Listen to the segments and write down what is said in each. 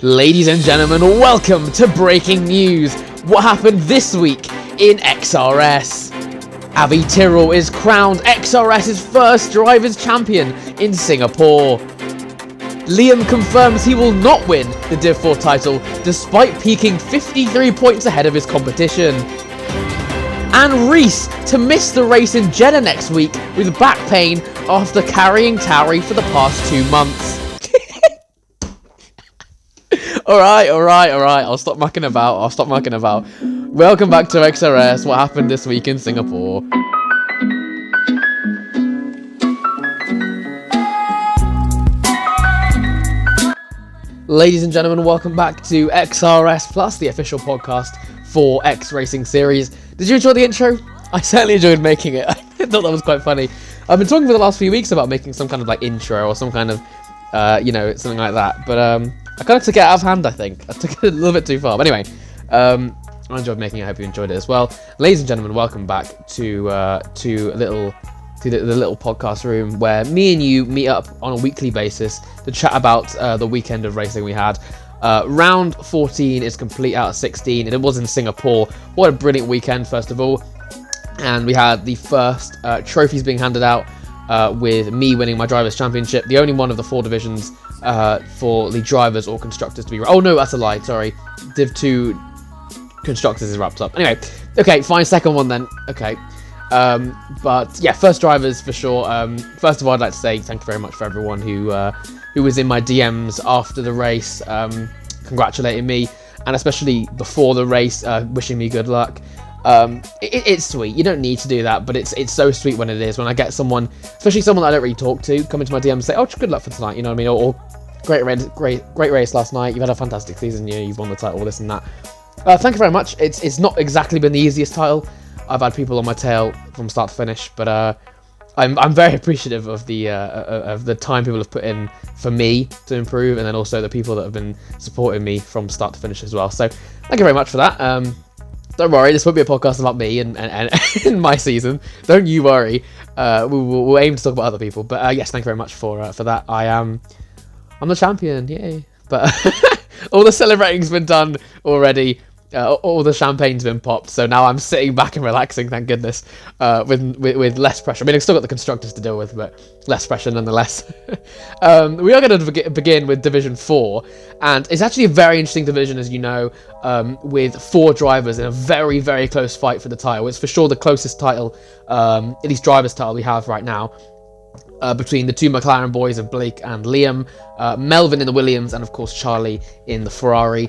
Ladies and gentlemen, welcome to Breaking News. What happened this week in XRS? Avi Tyrrell is crowned XRS's first Drivers' Champion in Singapore. Liam confirms he will not win the Div 4 title despite peaking 53 points ahead of his competition. And Reese to miss the race in Jeddah next week with back pain after carrying Tauri for the past 2 months. Alright. I'll stop mucking about. Welcome back to XRS. What happened this week in Singapore? Ladies and gentlemen, welcome back to XRS Plus, the official podcast for X Racing Series. Did you enjoy the intro? I certainly enjoyed making it. I thought that was quite funny. I've been talking for the last few weeks about making some kind of like intro or some kind of, something like that. But I kind of took it out of hand, I think. I took it a little bit too far. But anyway, I enjoyed making it. I hope you enjoyed it as well. Ladies and gentlemen, welcome back to the little podcast room where me and you meet up on a weekly basis to chat about the weekend of racing we had. Round 14 is complete out of 16, and it was in Singapore. What a brilliant weekend, first of all. And we had the first trophies being handed out with me winning my Drivers' Championship, the only one of the 4 divisions for the drivers or constructors to be... Oh no, that's a lie, sorry. Div 2 constructors is wrapped up. Anyway, okay, fine, second one then. Okay. But yeah, first drivers for sure. First of all, I'd like to say thank you very much for everyone who was in my DMs after the race, congratulating me, and especially before the race, wishing me good luck. It's sweet. You don't need to do that, but it's so sweet when it is. When I get someone, especially someone that I don't really talk to, come into my DMs and say, "Oh, good luck for tonight," you know what I mean? Or great race last night. You've had a fantastic season. You've won the title. This and that. Thank you very much. It's not exactly been the easiest title. I've had people on my tail from start to finish, but I'm very appreciative of the time people have put in for me to improve, and then also the people that have been supporting me from start to finish as well. So thank you very much for that. Don't worry, this won't be a podcast about me and my season. Don't you worry. We'll aim to talk about other people. But yes, thank you very much for that. I'm the champion, yay! But all the celebrating's been done already. All the champagne's been popped, so now I'm sitting back and relaxing, thank goodness, with less pressure. I mean, I've still got the constructors to deal with, but less pressure nonetheless. We are going to begin with Division 4, and it's actually a very interesting division, as you know, with 4 drivers in a very, very close fight for the title. It's for sure the closest title, at least driver's title we have right now, between the 2 McLaren boys of Blake and Liam, Melvin in the Williams, and of course Charlie in the Ferrari.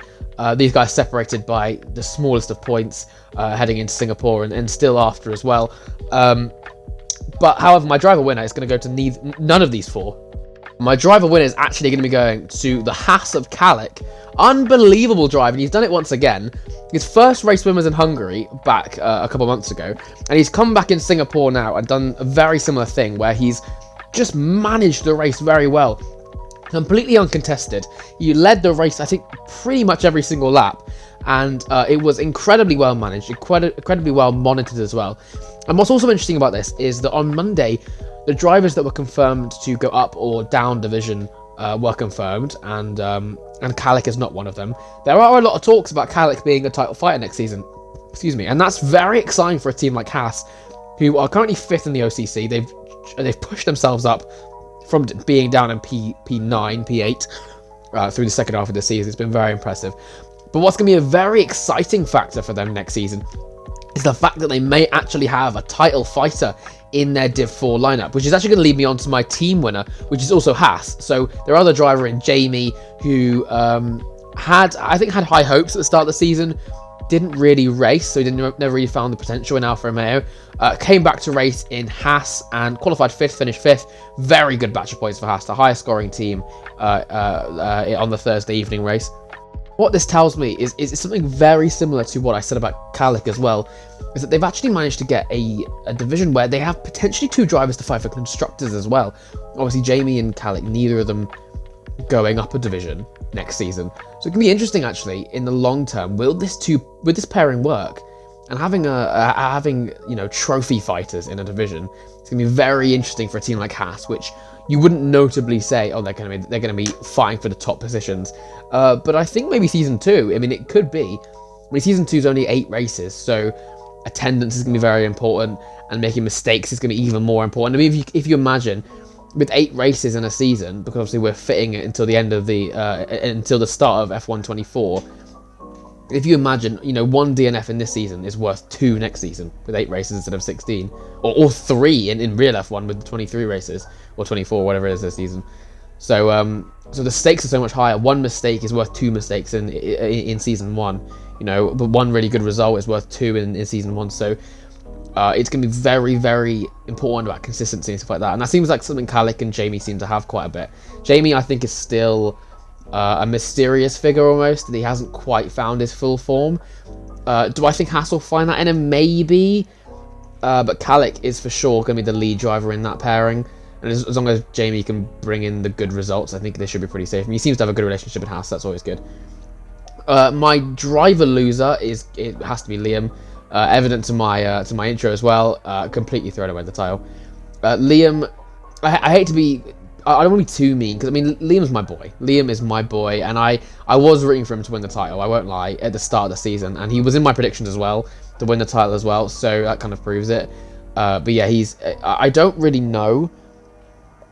These guys separated by the smallest of points heading into Singapore and still after as well. But however, my driver winner is going to go to none of these 4. My driver winner is actually going to be going to the Haas of Kalik. Unbelievable drive, and he's done it once again. His first race win was in Hungary back a couple months ago, and he's come back in Singapore now and done a very similar thing where he's just managed the race very well. Completely uncontested. He led the race, I think, pretty much every single lap, and it was incredibly well managed, incredibly well monitored as well. And what's also interesting about this is that on Monday, the drivers that were confirmed to go up or down division were confirmed, and Kalik is not one of them. There are a lot of talks about Kalik being a title fighter next season. Excuse me, and that's very exciting for a team like Haas, who are currently 5th in the OCC. They've pushed themselves up from being down in P9, P8 through the second half of the season. It's been very impressive. But what's going to be a very exciting factor for them next season is the fact that they may actually have a title fighter in their Div 4 lineup, which is actually going to lead me on to my team winner, which is also Haas. So their other driver in Jamie, who had high hopes at the start of the season, didn't really race, so he never really found the potential in Alfa Romeo. Came back to race in Haas and qualified 5th, finished 5th. Very good batch of points for Haas, the highest scoring team on the Thursday evening race. What this tells me is something very similar to what I said about Kalik as well, is that they've actually managed to get a division where they have potentially 2 drivers to fight for constructors as well. Obviously, Jamie and Kalik, neither of them going up a division next season. So it can be interesting actually in the long term. Will this pairing work? And having trophy fighters in a division, it's gonna be very interesting for a team like Haas, which you wouldn't notably say, oh, they're gonna be fighting for the top positions. But I think maybe season 2. I mean, it could be. I mean, season 2 is only 8 races, so attendance is gonna be very important, and making mistakes is gonna be even more important. I mean, if you imagine, with 8 races in a season, because obviously we're fitting it until the end of the until the start of F1 24. If you imagine, one DNF in this season is worth 2 next season with 8 races instead of 16, or 3 in real F1 with 23 races or 24, whatever it is this season. So so the stakes are so much higher. 1 mistake is worth 2 mistakes in season 1. But 1 really good result is worth 2 in season 1. So it's going to be very, very important about consistency and stuff like that. And that seems like something Kalik and Jamie seem to have quite a bit. Jamie, I think, is still a mysterious figure almost, that he hasn't quite found his full form. Do I think Haas will find that in him? Maybe. But Kalik is for sure going to be the lead driver in that pairing. And as long as Jamie can bring in the good results, I think they should be pretty safe. I mean, he seems to have a good relationship with Haas, that's always good. My driver loser it has to be Liam. Evident to my intro as well. Completely thrown away the title. Liam, I hate to be... I don't want to be too mean, because I mean, Liam's my boy. Liam is my boy, and I was rooting for him to win the title, I won't lie, at the start of the season. And he was in my predictions as well, to win the title as well, so that kind of proves it. But yeah, I don't really know.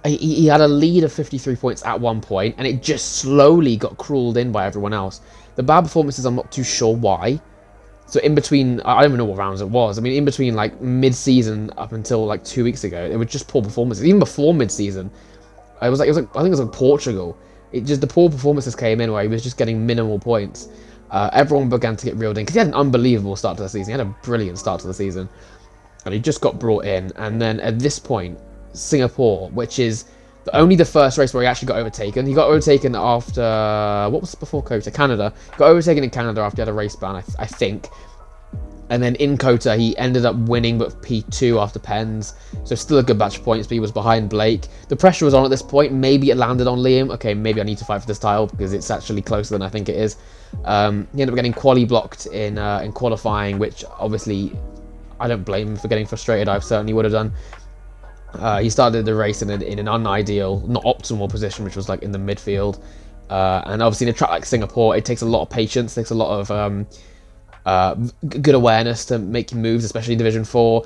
He had a lead of 53 points at one point, and it just slowly got crawled in by everyone else. The bad performances, I'm not too sure why. So in between, I don't even know what rounds it was. I mean, in between like mid-season up until like 2 weeks ago, it was just poor performances. Even before mid-season, I think it was like Portugal. The poor performances came in where he was just getting minimal points. Everyone began to get reeled in because he had an unbelievable start to the season. He had a brilliant start to the season, and he just got brought in. And then at this point, Singapore, which is only the first race where he actually got overtaken. He got overtaken after what was before COTA? Canada. Got overtaken in Canada after he had a race ban, I think. And then in COTA, he ended up winning, but P2 after Pens. So still a good batch of points, but he was behind Blake. The pressure was on at this point. Maybe it landed on Liam. Okay, maybe I need to fight for this title because it's actually closer than I think it is. He ended up getting quali blocked in qualifying, which obviously I don't blame him for getting frustrated. I certainly would have done. He started the race in an unideal, not optimal position, which was like in the midfield. And obviously in a track like Singapore, it takes a lot of patience, takes a lot of good awareness to make moves, especially in Division 4.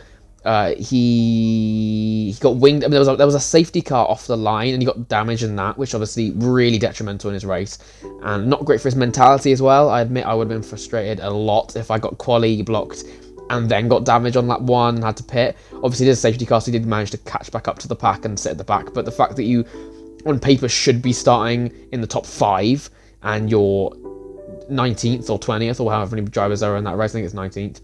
He got winged. I mean, there was a safety car off the line, and he got damaged in that, which obviously really detrimental in his race, and not great for his mentality as well. I admit I would have been frustrated a lot if I got quali blocked and then got damage on lap 1 and had to pit. Obviously, there's a safety car, so he did manage to catch back up to the pack and sit at the back. But the fact that you, on paper, should be starting in the top 5 and you're 19th or 20th or however many drivers there are in that race, I think it's 19th,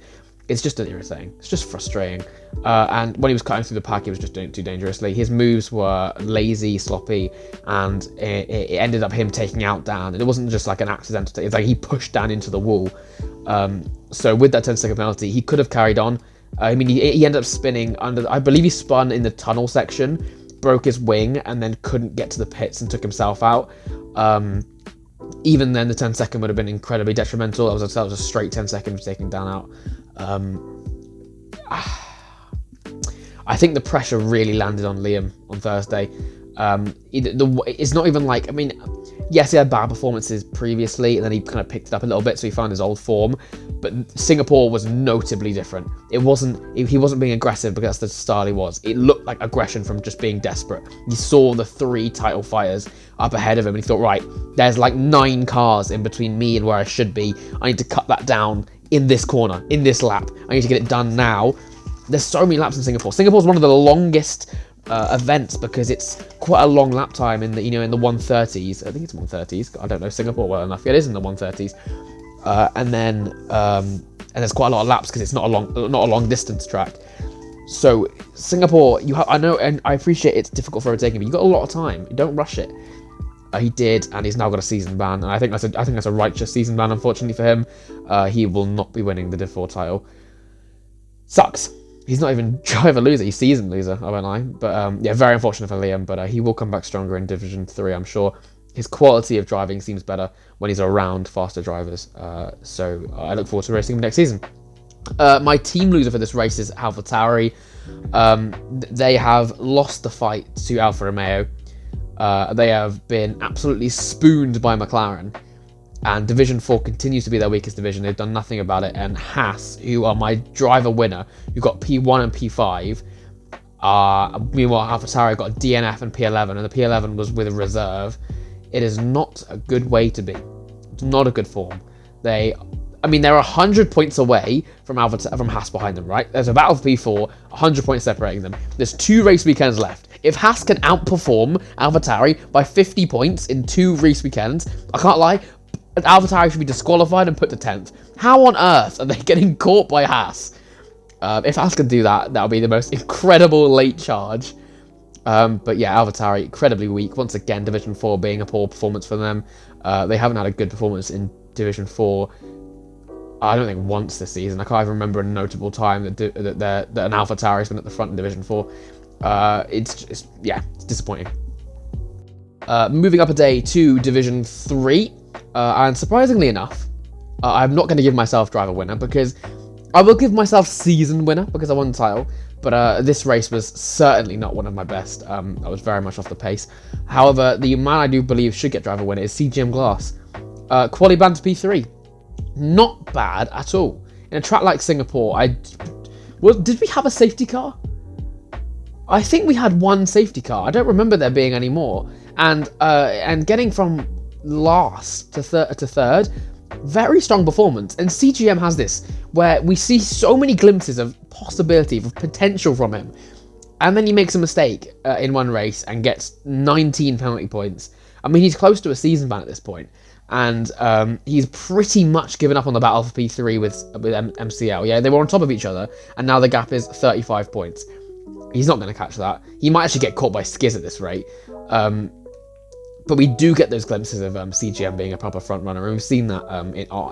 it's just irritating. It's just frustrating. And when he was cutting through the pack, he was just doing it too dangerously. His moves were lazy, sloppy, and it ended up him taking out Dan. And it wasn't just like an accidental, it's like he pushed Dan into the wall. So with that 10-second penalty, he could have carried on. I mean, he ended up spinning under, I believe he spun in the tunnel section, broke his wing, and then couldn't get to the pits and took himself out. Even then, the 10-second would have been incredibly detrimental. That was a straight 10-second for taking Dan out. I think the pressure really landed on Liam on Thursday. It's not even like, I mean, yes, he had bad performances previously, and then he kind of picked it up a little bit, so he found his old form. But Singapore was notably different. He wasn't being aggressive because that's the style he was. It looked like aggression from just being desperate. You saw the 3 title fighters up ahead of him, and he thought, right, there's like 9 cars in between me and where I should be. I need to cut that down in this corner, in this lap. I need to get it done now. There's so many laps in Singapore. Singapore's one of the longest events because it's quite a long lap time in the in the 130s. I think it's 130s. I don't know Singapore well enough. It is in the 130s. And there's quite a lot of laps because it's not a long distance track. So Singapore, I know, and I appreciate it's difficult for overtaking, but you got a lot of time. You don't rush it. He did, and he's now got a season ban, and I think that's a righteous season ban. Unfortunately for him, he will not be winning the Div 4 title. Sucks. He's not even driver loser, he's season loser, I won't lie. But yeah, very unfortunate for Liam, but he will come back stronger in Division 3, I'm sure. His quality of driving seems better when he's around faster drivers. So I look forward to racing him next season. My team loser for this race is AlphaTauri. They have lost the fight to Alfa Romeo. They have been absolutely spooned by McLaren, and Division 4 continues to be their weakest division. They've done nothing about it. And Haas, who are my driver winner, who got P1 and P5, meanwhile AlphaTauri got DNF and P11, and the P11 was with a reserve. It is not a good way to be. It's not a good form. They're 100 points away from Haas behind them, right? There's a battle for P4, 100 points separating them. There's 2 race weekends left. If Haas can outperform AlphaTauri by 50 points in 2 race weekends, I can't lie, AlphaTauri should be disqualified and put to 10th. How on earth are they getting caught by Haas? If Haas can do that, that would be the most incredible late charge. But yeah, AlphaTauri incredibly weak. Once again, Division 4 being a poor performance for them. They haven't had a good performance in Division 4. I don't think once this season. I can't even remember a notable time that an AlphaTauri has been at the front in Division 4. It's disappointing. Moving up a day to Division 3, and surprisingly enough, I'm not going to give myself driver winner, because I will give myself season winner because I won the title. But this race was certainly not one of my best. I was very much off the pace. However, the man I do believe should get driver winner is CGM Glass. Quali ban to P3. Not bad at all. In a track like Singapore, did we have a safety car? I think we had one safety car. I don't remember there being any more. And getting from last to third, very strong performance. And CGM has this, where we see so many glimpses of possibility, of potential from him. And then he makes a mistake in one race and gets 19 penalty points. I mean, he's close to a season ban at this point. And he's pretty much given up on the battle for P3 with MCL. Yeah, they were on top of each other, and now the gap is 35 points. He's not going to catch that. He might actually get caught by Skiz at this rate. But we do get those glimpses of CGM being a proper front runner, and we've seen that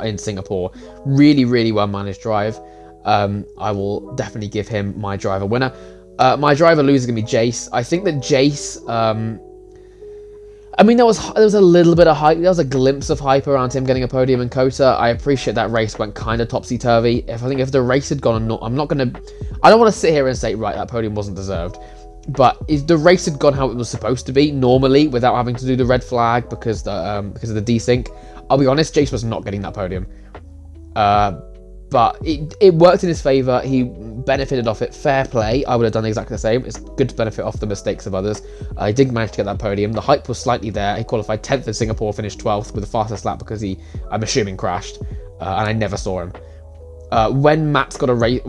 in Singapore. Really, really well managed drive. I will definitely give him my driver winner. My driver loser is going to be Jace. I think that Jace... there was a little bit of hype. There was a glimpse of hype around him getting a podium in COTA. I appreciate that race went kind of topsy-turvy. If the race had gone, I don't want to sit here and say, right, that podium wasn't deserved. But if the race had gone how it was supposed to be, normally, without having to do the red flag because of the desync, I'll be honest, Jace was not getting that podium. But it worked in his favour. He benefited off it. Fair play. I would have done exactly the same. It's good to benefit off the mistakes of others. He did manage to get that podium. The hype was slightly there. He qualified 10th in Singapore, finished 12th with the fastest lap because I'm assuming, crashed. And I never saw him. When Matt's got a race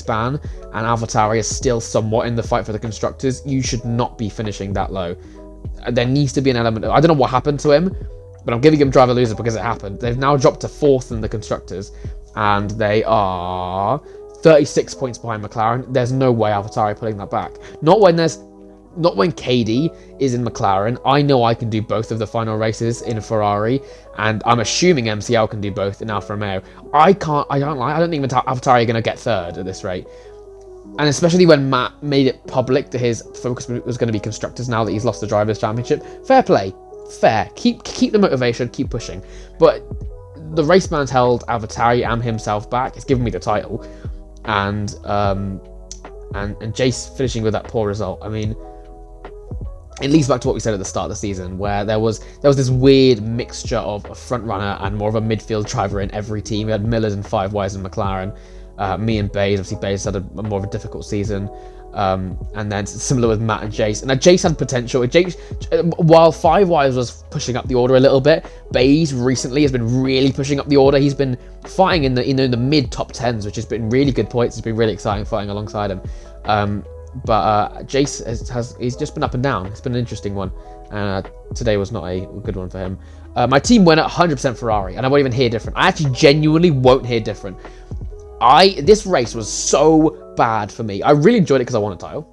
ban and AlphaTauri is still somewhat in the fight for the constructors, you should not be finishing that low. There needs to be an element of, I don't know what happened to him, but I'm giving him driver loser because it happened. They've now dropped to 4th in the constructors, and they are 36 points behind McLaren. There's no way AlphaTauri are pulling that back. Not when KD is in McLaren. I know I can do both of the final races in a Ferrari, and I'm assuming MCL can do both in Alfa Romeo. I don't think AlphaTauri are going to get third at this rate. And especially when Matt made it public that his focus was going to be constructors now that he's lost the Drivers' Championship. Fair play. Fair. Keep the motivation, keep pushing. But the race ban's held AlphaTauri and himself back. It's given me the title. And Jace finishing with that poor result. I mean, it leads back to what we said at the start of the season, where there was this weird mixture of a front runner and more of a midfield driver in every team. We had Millers and 5Ys and McLaren. Me and Bays. Obviously, Bays had a more of a difficult season. And then similar with Matt and Jace. And Jace had potential. While 5Ys was pushing up the order a little bit, Bays recently has been really pushing up the order. He's been fighting in the mid top 10s, which has been really good points. It's been really exciting fighting alongside him. But Jace he's just been up and down. It's been an interesting one. Today was not a good one for him. My team went at 100% Ferrari, and I won't even hear different. I actually genuinely won't hear different. This race was so bad for me. I really enjoyed it because I won a title.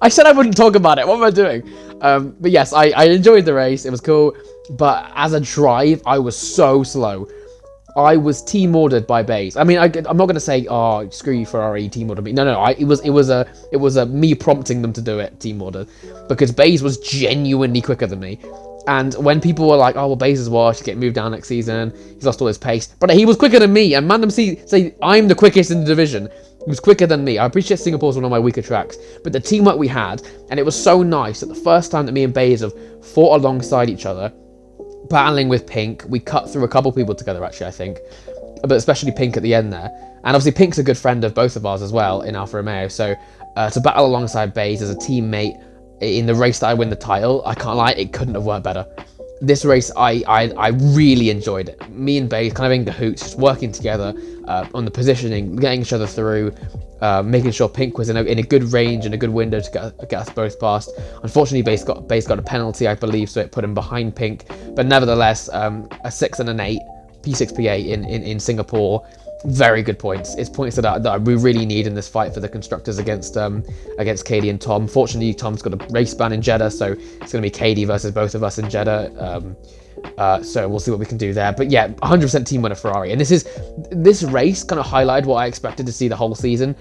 I said I wouldn't talk about it. What am I doing? But yes, I enjoyed the race. It was cool. But as a drive, I was so slow. I was team ordered by Bays. I mean, I'm not going to say, oh, screw you, Ferrari, team ordered me. No. It was a me prompting them to do it, team ordered, because Bays was genuinely quicker than me. And when people were like, oh, well, Bays is washed, he's getting moved down next season, he's lost all his pace. But he was quicker than me, and Mandem say I'm the quickest in the division. He was quicker than me. I appreciate Singapore's one of my weaker tracks, but the teamwork we had, and it was so nice that the first time that me and Bays have fought alongside each other, battling with Pink, we cut through a couple people together actually, I think, but especially Pink at the end there. And obviously Pink's a good friend of both of ours as well in Alfa Romeo, so to battle alongside Bays as a teammate in the race that I win the title, I can't lie, it couldn't have worked better. This race, I really enjoyed it. Me and Bays kind of in cahoots, just working together on the positioning, getting each other through, making sure Pink was in a good range and a good window to get us both past. Unfortunately, Bays got a penalty, I believe, so it put him behind Pink. But nevertheless, a 6 and an 8, P6, P8 in Singapore. Very good points. It's points that we really need in this fight for the constructors against Katie and Tom. Fortunately, Tom's got a race ban in Jeddah, so it's going to be Katie versus both of us in Jeddah. So we'll see what we can do there. But yeah, 100% team winner Ferrari. And this race kind of highlighted what I expected to see the whole season,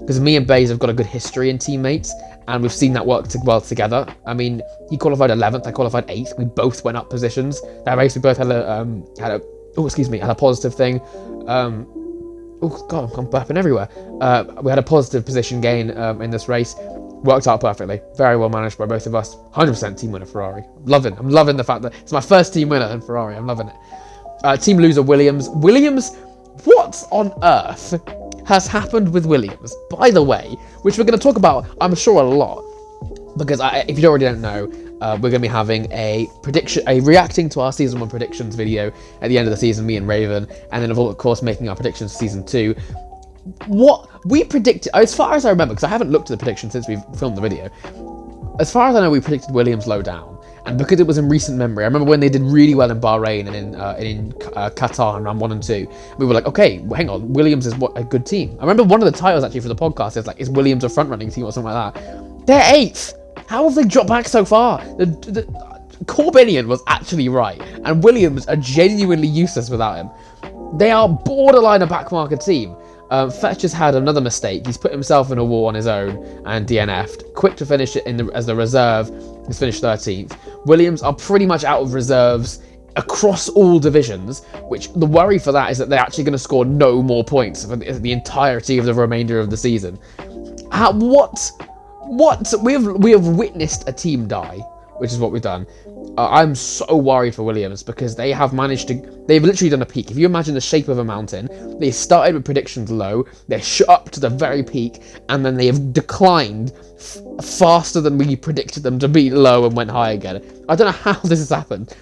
because me and Bays have got a good history in teammates, and we've seen that work well together. I mean, he qualified 11th, I qualified 8th. We both went up positions. That race, we both had a positive thing. Oh god, I'm burping everywhere. We had a positive position gain in this race. Worked out perfectly. Very well managed by both of us. 100% team winner Ferrari. I'm loving the fact that it's my first team winner in Ferrari. I'm loving it. Team loser Williams. Williams, what on earth has happened with Williams? By the way, which we're going to talk about, I'm sure, a lot. Because if you already don't know, we're going to be having a reacting to our season 1 predictions video at the end of the season, me and Raven, and then of course making our predictions for season 2. What we predicted, as far as I remember, because I haven't looked at the predictions since we've filmed the video, as far as I know, we predicted Williams low down, and because it was in recent memory, I remember when they did really well in Bahrain and in Qatar in round 1 and 2, we were like, okay, hang on, Williams is a good team. I remember one of the titles actually for the podcast is like, is Williams a front running team or something like that? They're 8th. How have they dropped back so far? Corbinian was actually right, and Williams are genuinely useless without him. They are borderline a backmarker team. Fetch has had another mistake. He's put himself in a war on his own and DNF'd. Quick to finish it as the reserve. He's finished 13th. Williams are pretty much out of reserves across all divisions, which the worry for that is that they're actually going to score no more points for the entirety of the remainder of the season. What? We have witnessed a team die, which is what we've done. I'm so worried for Williams because they've literally done a peak. If you imagine the shape of a mountain, they started with predictions low, they're shot up to the very peak, and then they have declined faster than we predicted them to be low and went high again. I don't know how this has happened.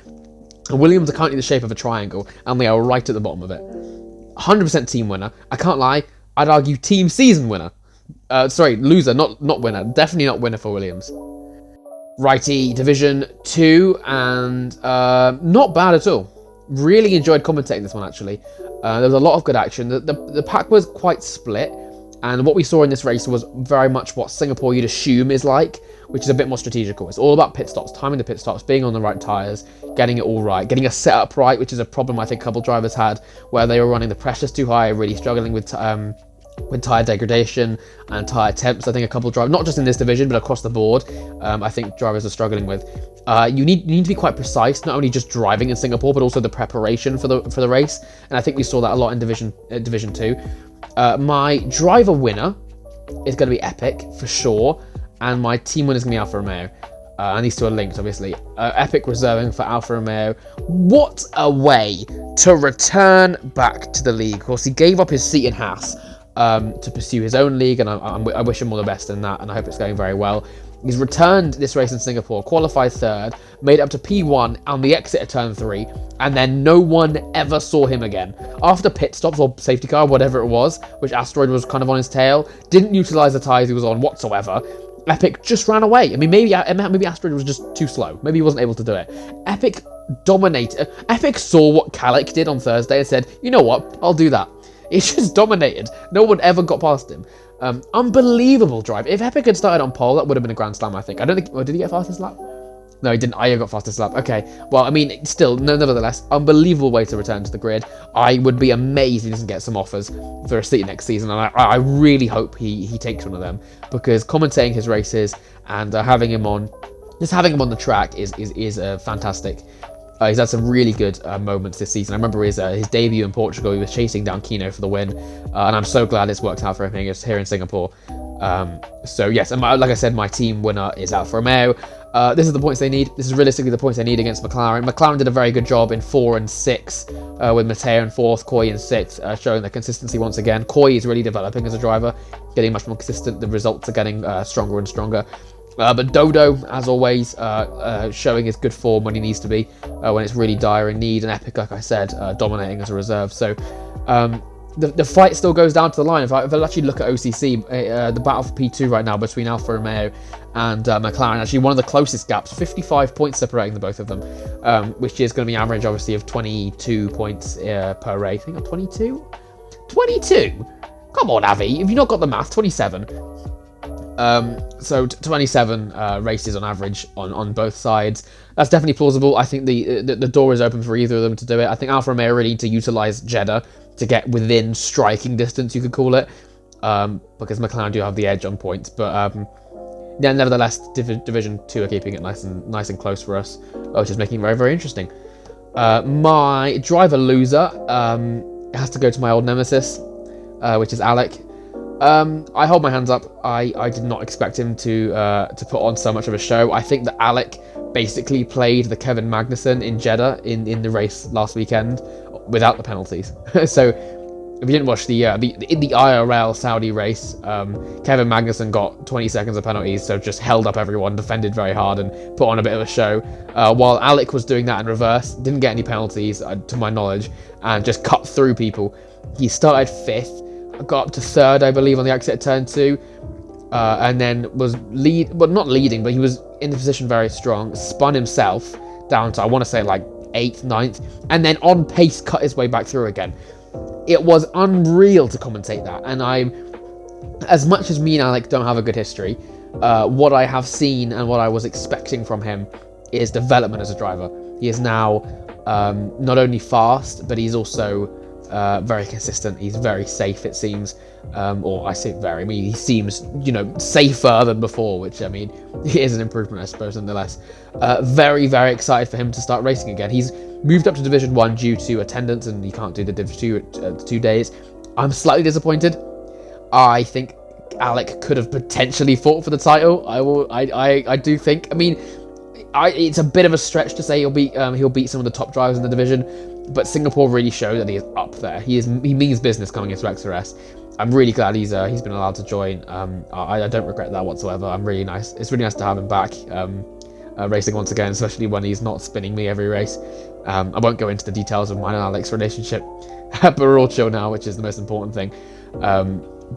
And Williams are currently the shape of a triangle, and they are right at the bottom of it. 100% team winner. I can't lie, I'd argue team season winner. Loser, not winner. Definitely not winner for Williams. Righty, Division 2, and not bad at all. Really enjoyed commentating this one, actually. There was a lot of good action. The pack was quite split, and what we saw in this race was very much what Singapore you'd assume is like, which is a bit more strategical. It's all about pit stops, timing the pit stops, being on the right tyres, getting it all right, getting a setup right, which is a problem I think a couple drivers had, where they were running the pressures too high, really struggling with tyre degradation and tyre temps. I think a couple of drivers, not just in this division but across the board, I think drivers are struggling with. You need to be quite precise, not only just driving in Singapore but also the preparation for the race, and I think we saw that a lot in Division 2. My driver winner is going to be Epic for sure, and my team winner is going to be Alfa Romeo. And these two are linked, obviously. Epic reserving for Alfa Romeo. What a way to return back to the league. Of course, he gave up his seat in Haas to pursue his own league, and I wish him all the best in that, and I hope it's going very well. He's returned this race in Singapore, qualified 3rd, made it up to P1 on the exit of turn 3, and then no one ever saw him again. After pit stops or safety car, whatever it was, which Asteroid was kind of on his tail, didn't utilise the tyres he was on whatsoever. Epic just ran away. I mean, maybe Asteroid was just too slow. Maybe he wasn't able to do it. Epic dominated. Epic saw what Kalik did on Thursday and said, you know what, I'll do that. He just dominated. No one ever got past him. Unbelievable drive. If Epic had started on pole, that would have been a Grand Slam, I think. I don't think... did he get fastest lap? No, he didn't. I got fastest lap. Okay. Well, I mean, still, nevertheless, unbelievable way to return to the grid. I would be amazed if he doesn't get some offers for a seat next season, and I really hope he takes one of them, because commentating his races and having him on the track is fantastic. He's had some really good moments this season. I remember his debut in Portugal. He was chasing down Kino for the win, and I'm so glad it's worked out for him here in Singapore. So yes, and like I said, my team winner is Alfa Romeo. This is the points they need. This is realistically the points they need against McLaren. McLaren did a very good job in 4 and 6, with Matteo in 4th, Coy in 6th, showing their consistency once again. Coy is really developing as a driver, getting much more consistent. The results are getting stronger and stronger. But Dodo, as always, showing his good form when he needs to be, when it's really dire in need, and Epic, like I said, dominating as a reserve. So the fight still goes down to the line. If I actually look at OCC, the battle for P2 right now between Alfa Romeo and McLaren, actually one of the closest gaps, 55 points separating the both of them, which is going to be an average, obviously, of 22 points per race. I think I'm 22? 22? Come on, Avi, have you not got the math? 27. So 27 races on average on both sides. That's definitely plausible. I think the door is open for either of them to do it. I think Alfa Romeo really need to utilise Jeddah to get within striking distance, you could call it, because McLaren do have the edge on points. But yeah, nevertheless, Division 2 are keeping it nice and close for us, which is making it very, very interesting. My driver loser has to go to my old nemesis, which is Alec. I hold my hands up. I did not expect him to put on so much of a show. I think that Alec basically played the Kevin Magnussen in Jeddah in the race last weekend without the penalties. So if you didn't watch the IRL Saudi race, Kevin Magnussen got 20 seconds of penalties, so just held up everyone, defended very hard, and put on a bit of a show. While Alec was doing that in reverse, didn't get any penalties to my knowledge, and just cut through people. He started 5th. Got up to 3rd, I believe, on the exit at turn 2, and then was not leading, but he was in the position very strong, spun himself down to, I want to say, like 8th, 9th, and then on pace cut his way back through again. It was unreal to commentate that, and as much as me and Alec don't have a good history, what I have seen and what I was expecting from him is development as a driver. He is now not only fast, but he's also very consistent. He's very safe, it seems, or I say very, I mean, he seems, safer than before, which, I mean, is an improvement, I suppose, nonetheless. Very, very excited for him to start racing again. He's moved up to Division 1 due to attendance, and he can't do the Div 2 2 days. I'm slightly disappointed. I think Alec could have potentially fought for the title. I do think, I mean, it's a bit of a stretch to say he'll beat some of the top drivers in the division, but Singapore really showed that he is up there. He means business coming into XRS. I'm really glad he's been allowed to join. I don't regret that whatsoever. It's really nice to have him back racing once again, especially when he's not spinning me every race. I won't go into the details of mine and Alec's relationship, but we're all chill now, which is the most important thing.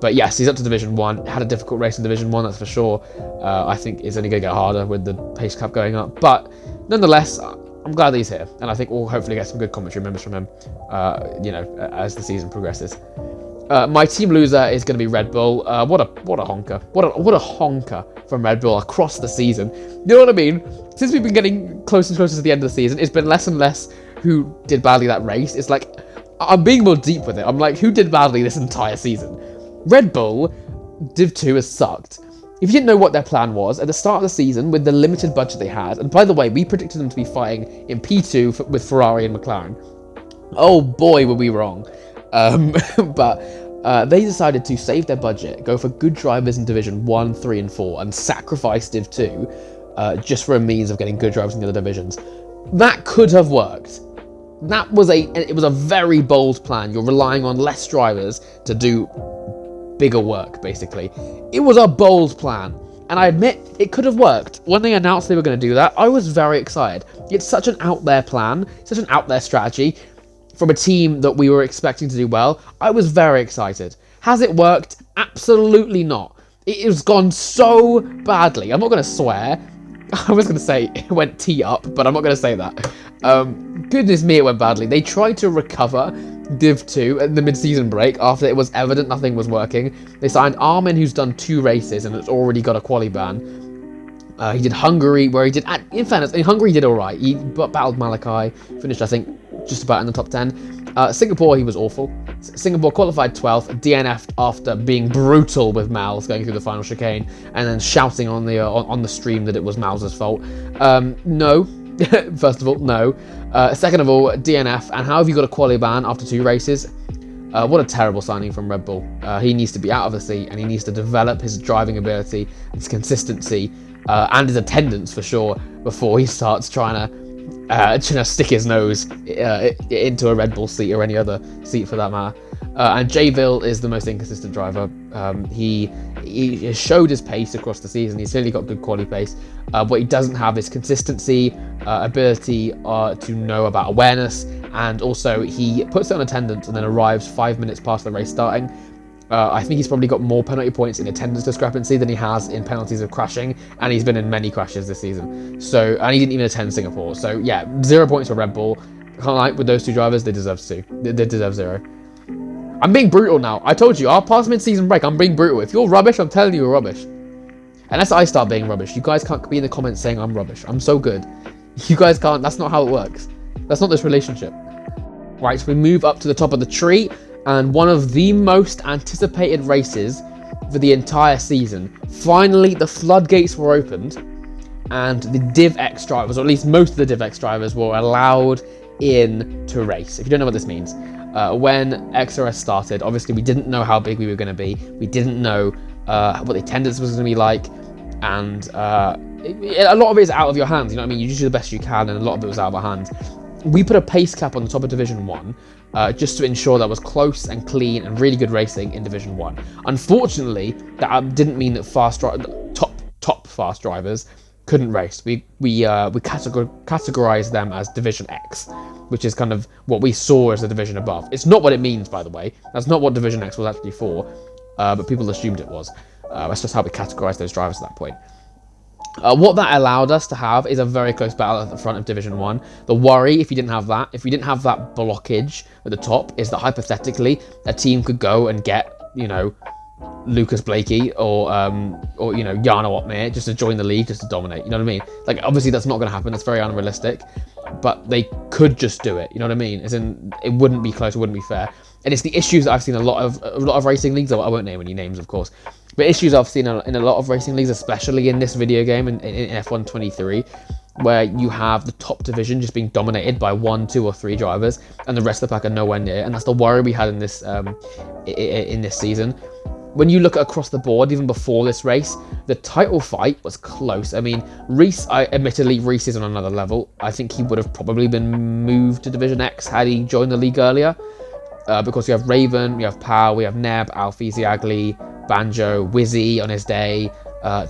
But yes, he's up to Division 1. Had a difficult race in Division 1, that's for sure. I think it's only going to get harder with the pace cap going up. But nonetheless, I'm glad that he's here. And I think we'll hopefully get some good commentary members from him, as the season progresses. My team loser is going to be Red Bull. What a honker. What a honker from Red Bull across the season. You know what I mean? Since we've been getting closer and closer to the end of the season, it's been less and less who did badly that race. It's like, I'm being more deep with it. I'm like, who did badly this entire season? Red Bull, Div 2 has sucked. If you didn't know what their plan was, at the start of the season, with the limited budget they had, and by the way, we predicted them to be fighting in P2 with Ferrari and McLaren. Oh boy, were we wrong. But they decided to save their budget, go for good drivers in Division 1, 3, and 4, and sacrifice Div 2 just for a means of getting good drivers in the other divisions. That could have worked. It was a very bold plan. You're relying on less drivers to do bigger work, basically. It was a bold plan, and I admit it could have worked. When they announced they were going to do that, I was very excited. It's such an out there plan, such an out there strategy from a team that we were expecting to do well. I was very excited. Has it worked? Absolutely not. It has gone so badly. I'm not going to swear. I was going to say it went tee up, but I'm not going to say that. Goodness me, it went badly. They tried to recover Div 2 at the mid-season break after it was evident nothing was working. They signed Armin, who's done 2 races and has already got a quali ban. He did Hungary, where he did, in fairness, in Hungary he did alright. He battled Malachi, finished, I think, just about in the top 10. Singapore, he was awful. Singapore qualified 12th, DNF'd after being brutal with Mals going through the final chicane, and then shouting on the stream that it was Mals' fault. No, First of all, no. Second of all, DNF. And how have you got a quali ban after 2 races? What a terrible signing from Red Bull. He needs to be out of the seat, and he needs to develop his driving ability, his consistency, and his attendance for sure before he starts trying to stick his nose into a Red Bull seat or any other seat for that matter. And Jayville is the most inconsistent driver. He has showed his pace across the season. He's clearly got good quality pace. What he doesn't have is consistency, ability to know about awareness, and also he puts down attendance and then arrives 5 minutes past the race starting. I think he's probably got more penalty points in attendance discrepancy than he has in penalties of crashing, and he's been in many crashes this season. So, and he didn't even attend Singapore. So yeah, 0 points for Red Bull. Can't lie, with those 2 drivers, they deserve 2. They deserve 0. I'm being brutal now. I told you, I'll pass mid-season break. I'm being brutal. If you're rubbish, I'm telling you you're rubbish. Unless I start being rubbish. You guys can't be in the comments saying I'm rubbish. I'm so good. You guys can't. That's not how it works. That's not this relationship. Right, so we move up to the top of the tree, and one of the most anticipated races for the entire season. Finally, the floodgates were opened, and the DivX drivers, or at least most of the DivX drivers, were allowed in to race. If you don't know what this means, when XRS started, obviously we didn't know how big we were going to be. We didn't know what the attendance was going to be like, and a lot of it is out of your hands. You know what I mean? You just do the best you can, and a lot of it was out of our hands. We put a pace cap on the top of Division 1 just to ensure that was close and clean and really good racing in Division 1. Unfortunately, that didn't mean that top fast drivers couldn't race. We categorized them as Division X, which is kind of what we saw as the division above. It's not what it means, by the way. That's not what Division X was actually for, but people assumed it was. That's just how we categorized those drivers at that point. What that allowed us to have is a very close battle at the front of Division 1. The worry, if we didn't have that blockage at the top, is that hypothetically a team could go and get, Lucas Blakey or Jarno Opmeer just to join the league, just to dominate. You know what I mean? Like, obviously that's not going to happen. That's very unrealistic. But they could just do it. You know what I mean? As in, it wouldn't be close. It wouldn't be fair. And it's the issues that I've seen a lot of racing leagues. I won't name any names, of course. But issues I've seen in a lot of racing leagues, especially in this video game, in F1 23, where you have the top division just being dominated by 1, 2, or 3 drivers, and the rest of the pack are nowhere near. And that's the worry we had in this season. When you look across the board, even before this race, the title fight was close. I mean, admittedly, Reese is on another level. I think he would have probably been moved to Division X had he joined the league earlier. Because we have Raven, we have Pow, we have Neb, Alfie, Ziagli, Banjo, Wizzy on his day,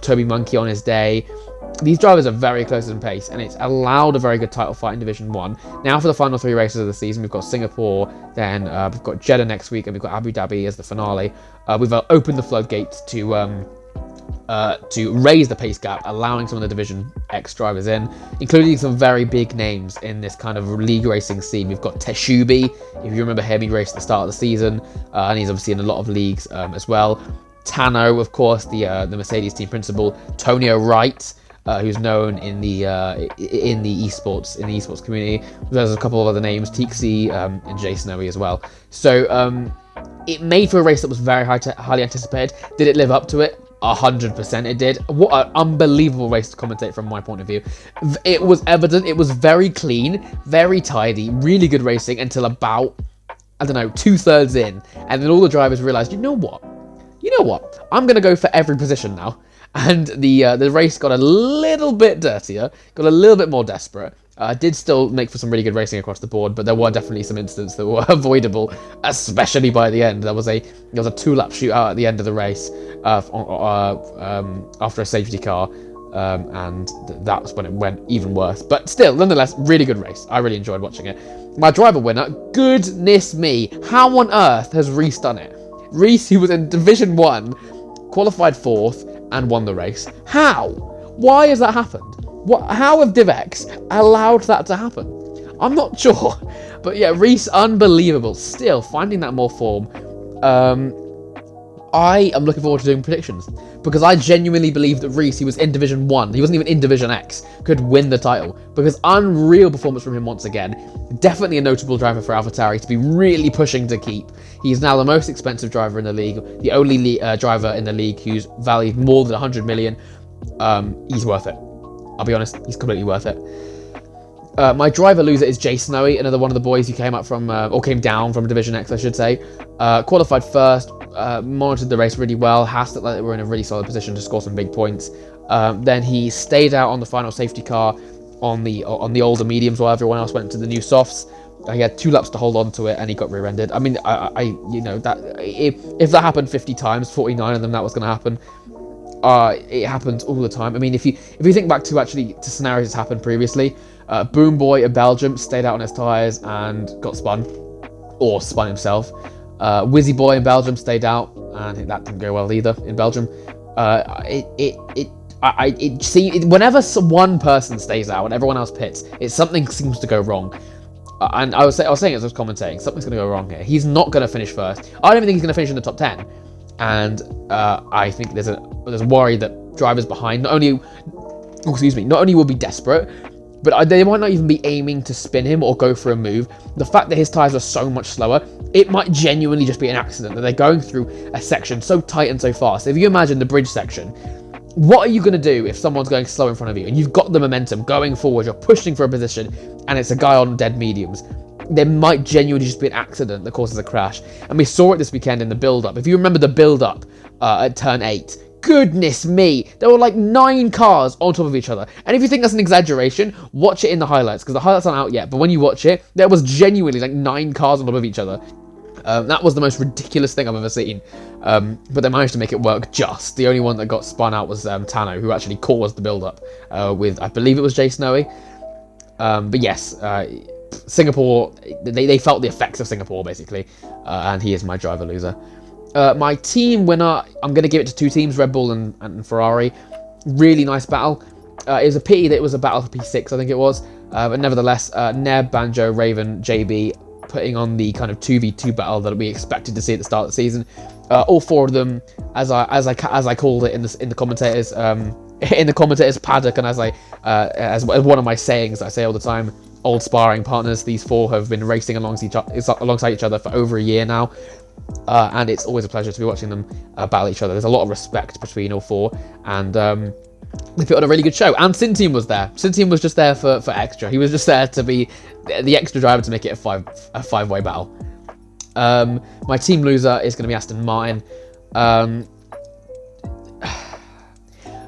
Toby Monkey on his day. These drivers are very close in pace, and it's allowed a very good title fight in Division 1. Now for the final 3 races of the season, we've got Singapore, then we've got Jeddah next week, and we've got Abu Dhabi as the finale. We've opened the floodgates to raise the pace gap, allowing some of the Division X drivers in, including some very big names in this kind of league racing scene. We've got Teshubi, if you remember him, he raced at the start of the season, and he's obviously in a lot of leagues as well. Tano, of course, the Mercedes team principal. Tonio Wright, who's known in the esports community. There's a couple of other names, Tixi and Jay Snowy as well. So it made for a race that was very highly anticipated. Did it live up to it? 100% it did. What an unbelievable race to commentate from my point of view. It was evident. It was very clean, very tidy, really good racing until about, I don't know, 2/3 in, and then all the drivers realised, you know what? I'm going to go for every position now. And the race got a little bit dirtier, got a little bit more desperate. Did still make for some really good racing across the board, but there were definitely some incidents that were avoidable, especially by the end. There was a 2-lap shootout at the end of the race after a safety car, and that's when it went even worse. But still, nonetheless, really good race. I really enjoyed watching it. My driver winner, goodness me, how on earth has Reese done it? Reese, who was in Division 1, qualified 4th, and won the race. How? Why has that happened? How have DivX allowed that to happen? I'm not sure. But yeah, Reese, unbelievable. Still, finding that more form. I am looking forward to doing predictions. Because I genuinely believe that Reese, he was in Division 1, he wasn't even in Division X, could win the title. Because unreal performance from him once again. Definitely a notable driver for AlphaTauri to be really pushing to keep. He's now the most expensive driver in the league, the only driver in the league who's valued more than 100 million. He's worth it. I'll be honest, he's completely worth it. My driver loser is Jay Snowy, another one of the boys who came up from, or came down from Division X, I should say. Qualified first, monitored the race really well. Haas looked like they were in a really solid position to score some big points. Then he stayed out on the final safety car on the older mediums while everyone else went to the new softs. He had 2 laps to hold on to it, and he got rear-ended. I mean, that if that happened 50 times, 49 of them, that was going to happen. It happens all the time. I mean, if you think back to scenarios that's happened previously, Boom Boy in Belgium stayed out on his tyres and got spun, or spun himself. Wizzy Boy in Belgium stayed out, and that didn't go well either in Belgium. Whenever one person stays out and everyone else pits, something seems to go wrong. And I was saying as I was commentating, something's going to go wrong here. He's not going to finish first. I don't even think he's going to finish in the top 10. And I think there's a worry that drivers behind not only will be desperate, but they might not even be aiming to spin him or go for a move. The fact that his tyres are so much slower, it might genuinely just be an accident that they're going through a section so tight and so fast. If you imagine the bridge section, what are you going to do if someone's going slow in front of you and you've got the momentum going forward, you're pushing for a position, and it's a guy on dead mediums? There might genuinely just be an accident that causes a crash. And we saw it this weekend in the build-up. If you remember the build-up at turn 8, goodness me, there were like 9 cars on top of each other. And if you think that's an exaggeration, watch it in the highlights, because the highlights aren't out yet. But when you watch it, there was genuinely like 9 cars on top of each other. That was the most ridiculous thing I've ever seen. But they managed to make it work just. The only one that got spun out was Tano, who actually caused the build-up with, I believe it was Jay Snowy. But yes, Singapore, they felt the effects of Singapore, basically. And he is my driver loser. My team winner, I'm going to give it to 2 teams, Red Bull and Ferrari. Really nice battle. It was a pity that it was a battle for P6, I think it was. But nevertheless, Neb, Banjo, Raven, JB putting on the kind of 2v2 battle that we expected to see at the start of the season. All 4 of them, as I called it in the commentators, in the commentators paddock, and as one of my sayings that I say all the time, old sparring partners. These 4 have been racing alongside each other for over a year now. And it's always a pleasure to be watching them battle each other. There's a lot of respect between all 4, and they put on a really good show. And Syntium was there. Syntium was just there for extra. He was just there to be the extra driver to make it a 5-way battle. My team loser is going to be Aston Martin.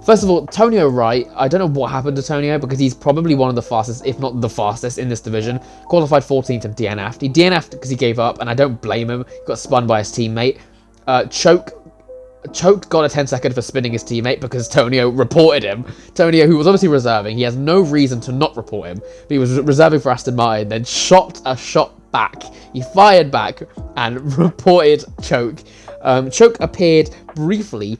First of all, Tonio Wright, I don't know what happened to Tonio, because he's probably one of the fastest, if not the fastest, in this division. Qualified 14th and DNF'd. He DNF'd because he gave up, and I don't blame him. He got spun by his teammate. Choke got a 10-second for spinning his teammate because Tonio reported him. Tonio, who was obviously reserving, he has no reason to not report him, but he was reserving for Aston Martin, then shot a shot back. He fired back and reported Choke. Choke appeared briefly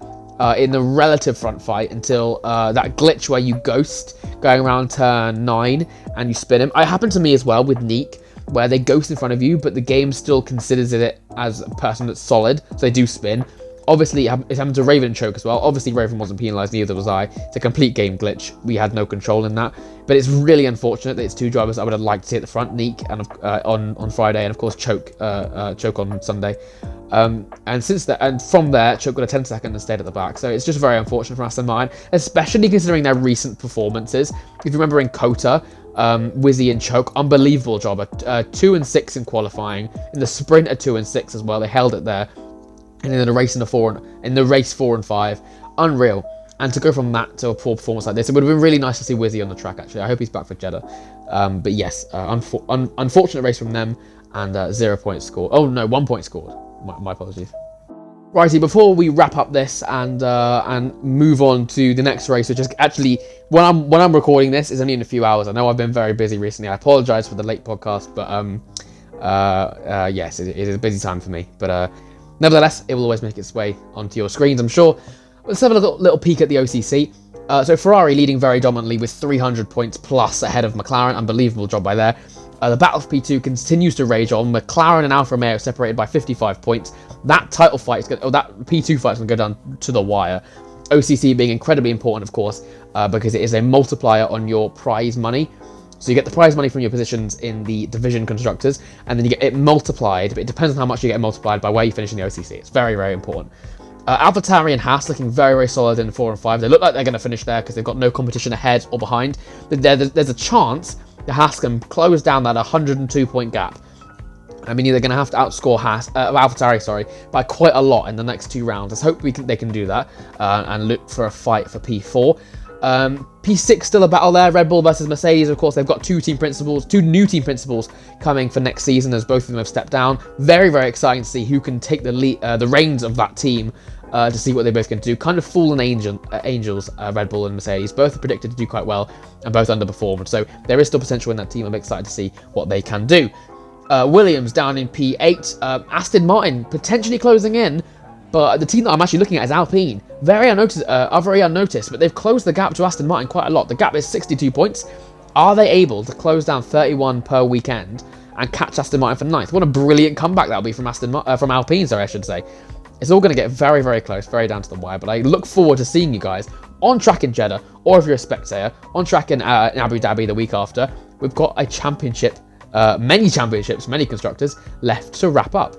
in the relative front fight until that glitch where you ghost going around turn 9 and you spin him. It happened to me as well with Neek, where they ghost in front of you, but the game still considers it as a person that's solid, so they do spin. Obviously, it's happened to Raven and Choke as well. Obviously, Raven wasn't penalised, neither was I. It's a complete game glitch. We had no control in that. But it's really unfortunate that it's 2 drivers I would have liked to see at the front, Neek and on Friday, and of course Choke on Sunday. And from there, Choke got a 10-second and stayed at the back. So it's just very unfortunate for Aston Martin, especially considering their recent performances. If you remember in Kota, Wizzy and Choke, unbelievable job. 2 and 6 in qualifying. In the sprint, a 2 and 6 as well. They held it there. And in the race in the race 4 and 5, unreal. And to go from that to a poor performance like this, it would have been really nice to see Wizzy on the track. Actually, I hope he's back for Jeddah. But yes, unfortunate race from them, and 0 points scored. Oh no, 1 point scored. My apologies. Righty, before we wrap up this and move on to the next race, which is actually when I'm recording this is only in a few hours. I know I've been very busy recently. I apologise for the late podcast, but yes, it is a busy time for me. But nevertheless, it will always make its way onto your screens, I'm sure. Let's have a little peek at the OCC. So Ferrari leading very dominantly with 300 points plus ahead of McLaren. Unbelievable job by there. The battle for P2 continues to rage on. McLaren and Alfa Romeo separated by 55 points. That title fight that P2 fight is going to go down to the wire. OCC being incredibly important, of course, because it is a multiplier on your prize money. So you get the prize money from your positions in the division constructors, and then you get it multiplied, but it depends on how much you get multiplied by where you finish in the OCC. It's very, very important. AlphaTauri and Haas looking very, very solid in 4 and 5. They look like they're going to finish there because they've got no competition ahead or behind. There's a chance the Haas can close down that 102-point gap. I mean, they're going to have to outscore AlphaTauri, by quite a lot in the next 2 rounds. Let's hope they can do that and look for a fight for P4. P6 still a battle there. Red Bull versus Mercedes. Of course, they've got 2 new team principals coming for next season, as both of them have stepped down. Very, very exciting to see who can take the reins of that team. To see what they both can do. Kind of fallen angels, Red Bull and Mercedes. Both are predicted to do quite well and both underperformed. So there is still potential in that team. I'm excited to see what they can do. Williams down in P8. Aston Martin potentially closing in. But the team that I'm actually looking at is Alpine. Very unnoticed, but they've closed the gap to Aston Martin quite a lot. The gap is 62 points. Are they able to close down 31 per weekend and catch Aston Martin for 9th? What a brilliant comeback that'll be from Alpine, sorry, I should say. It's all going to get very, very close, very down to the wire, but I look forward to seeing you guys on track in Jeddah, or if you're a spectator, on track in Abu Dhabi the week after. We've got a championship, many championships, many constructors left to wrap up.